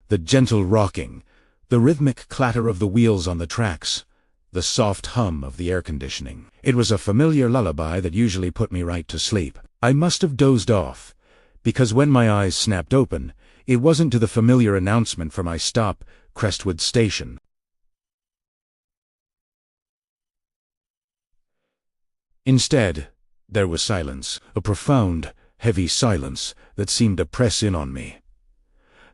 The gentle rocking, the rhythmic clatter of the wheels on the tracks, the soft hum of the air conditioning. It was a familiar lullaby that usually put me right to sleep. I must have dozed off, because when my eyes snapped open, it wasn't to the familiar announcement for my stop, Crestwood Station. Instead, there was silence, a profound, heavy silence that seemed to press in on me.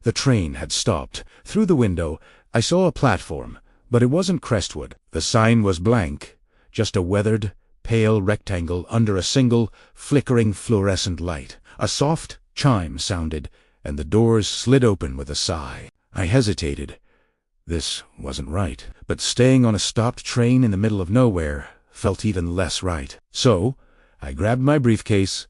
The train had stopped. Through the window, I saw a platform, but it wasn't Crestwood. The sign was blank, just a weathered, pale rectangle under a single, flickering fluorescent light. A soft chime sounded, and the doors slid open with a sigh. I hesitated. This wasn't right, but staying on a stopped train in the middle of nowhere felt even less right. So, I grabbed my briefcase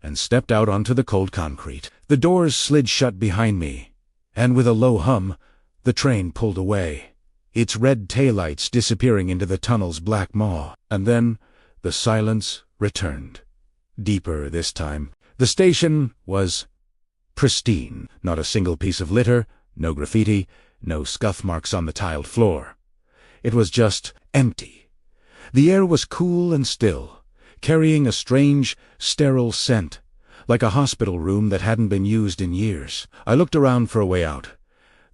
and stepped out onto the cold concrete. The doors slid shut behind me, and with a low hum, the train pulled away, its red taillights disappearing into the tunnel's black maw. And then the silence returned. Deeper this time. The station was pristine. Not a single piece of litter, no graffiti, no scuff marks on the tiled floor. It was just empty. The air was cool and still, carrying a strange, sterile scent, like a hospital room that hadn't been used in years. I looked around for a way out.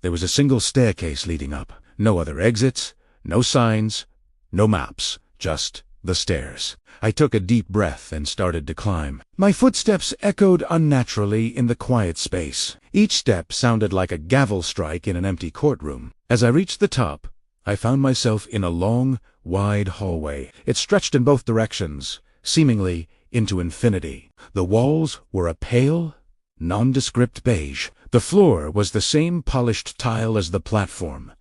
There was a single staircase leading up. No other exits, no signs, no maps, just the stairs. I took a deep breath and started to climb. My footsteps echoed unnaturally in the quiet space. Each step sounded like a gavel strike in an empty courtroom. As I reached the top, I found myself in a long, wide hallway. It stretched in both directions, seemingly into infinity. The walls were a pale, nondescript beige. The floor was the same polished tile as the platform.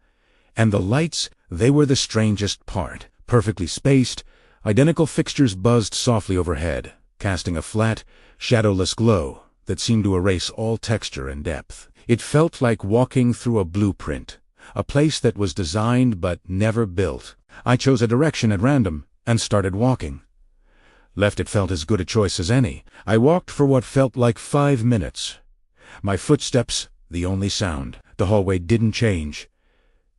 And the lights, they were the strangest part. Perfectly spaced, identical fixtures buzzed softly overhead, casting a flat, shadowless glow that seemed to erase all texture and depth. It felt like walking through a blueprint, a place that was designed but never built. I chose a direction at random and started walking. Left it felt as good a choice as any. I walked for what felt like 5 minutes. My footsteps, the only sound. The hallway didn't change.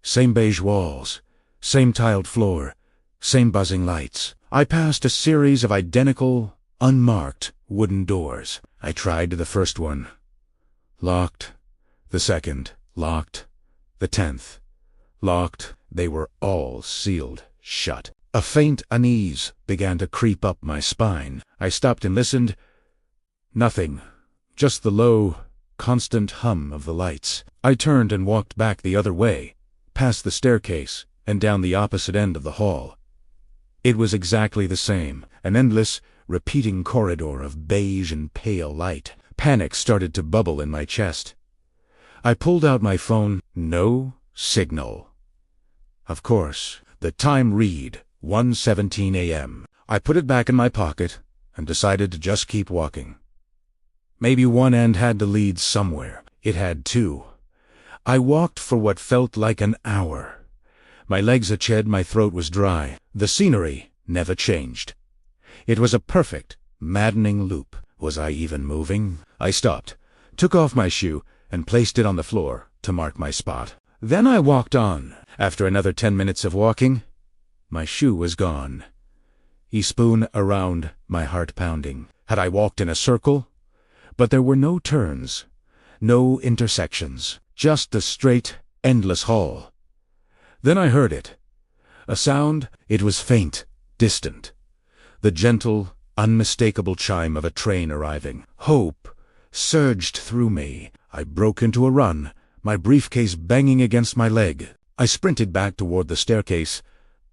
Same beige walls, same tiled floor, same buzzing lights. I passed a series of identical, unmarked wooden doors. I tried the first one. Locked. The second. Locked. The 10th. Locked. They were all sealed shut. A faint unease began to creep up my spine. I stopped and listened. Nothing. Just the low, constant hum of the lights. I turned and walked back the other way, past the staircase, and down the opposite end of the hall. It was exactly the same, an endless, repeating corridor of beige and pale light. Panic started to bubble in my chest. I pulled out my phone. No signal. Of course, the time read 1:17 a.m. I put it back in my pocket and decided to just keep walking. Maybe one end had to lead somewhere. It had two. I walked for what felt like an hour. My legs itched, my throat was dry. The scenery never changed. It was a perfect, maddening loop. Was I even moving? I stopped, took off my shoe, and placed it on the floor to mark my spot. Then I walked on. After another 10 minutes of walking, my shoe was gone. He spoon around, my heart pounding. Had I walked in a circle? But there were no turns, no intersections, just the straight, endless hall. Then I heard it. A sound. It was faint, distant. The gentle, unmistakable chime of a train arriving. Hope surged through me. I broke into a run, my briefcase banging against my leg. I sprinted back toward the staircase,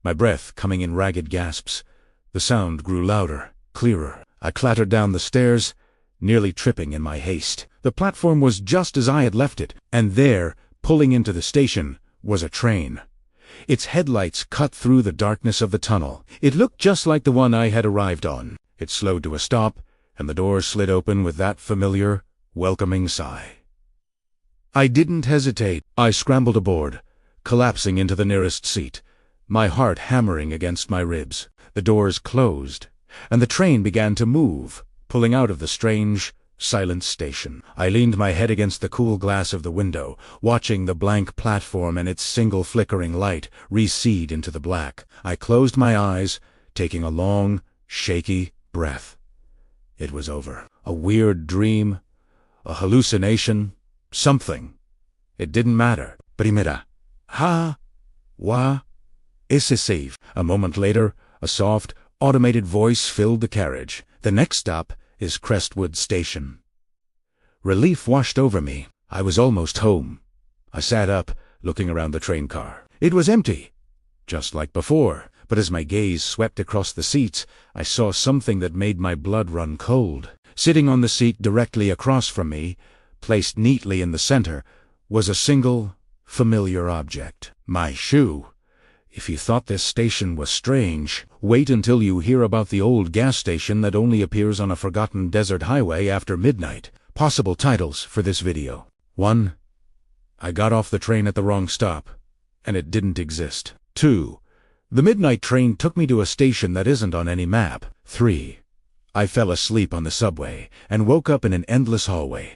my breath coming in ragged gasps. The sound grew louder, clearer. I clattered down the stairs, nearly tripping in my haste. The platform was just as I had left it, and there, pulling into the station, was a train. Its headlights cut through the darkness of the tunnel. It looked just like the one I had arrived on. It slowed to a stop, and the doors slid open with that familiar, welcoming sigh. I didn't hesitate. I scrambled aboard, collapsing into the nearest seat, my heart hammering against my ribs. The doors closed, and the train began to move, pulling out of the strange, silent station. I leaned my head against the cool glass of the window, watching the blank platform and its single flickering light recede into the black. I closed my eyes, taking a long, shaky breath. It was over. A weird dream, a hallucination, something. It didn't matter. Primera. Ha. Wa. Esse save. A moment later, a soft, automated voice filled the carriage. The next stop is Crestwood Station. Relief washed over me. I was almost home. I sat up, looking around the train car. It was empty, just like before, but as my gaze swept across the seats, I saw something that made my blood run cold. Sitting on the seat directly across from me, placed neatly in the center, was a single, familiar object. My shoe. If you thought this station was strange, wait until you hear about the old gas station that only appears on a forgotten desert highway after midnight. Possible titles for this video. 1. I got off the train at the wrong stop, and it didn't exist. 2. The midnight train took me to a station that isn't on any map. 3. I fell asleep on the subway and woke up in an endless hallway.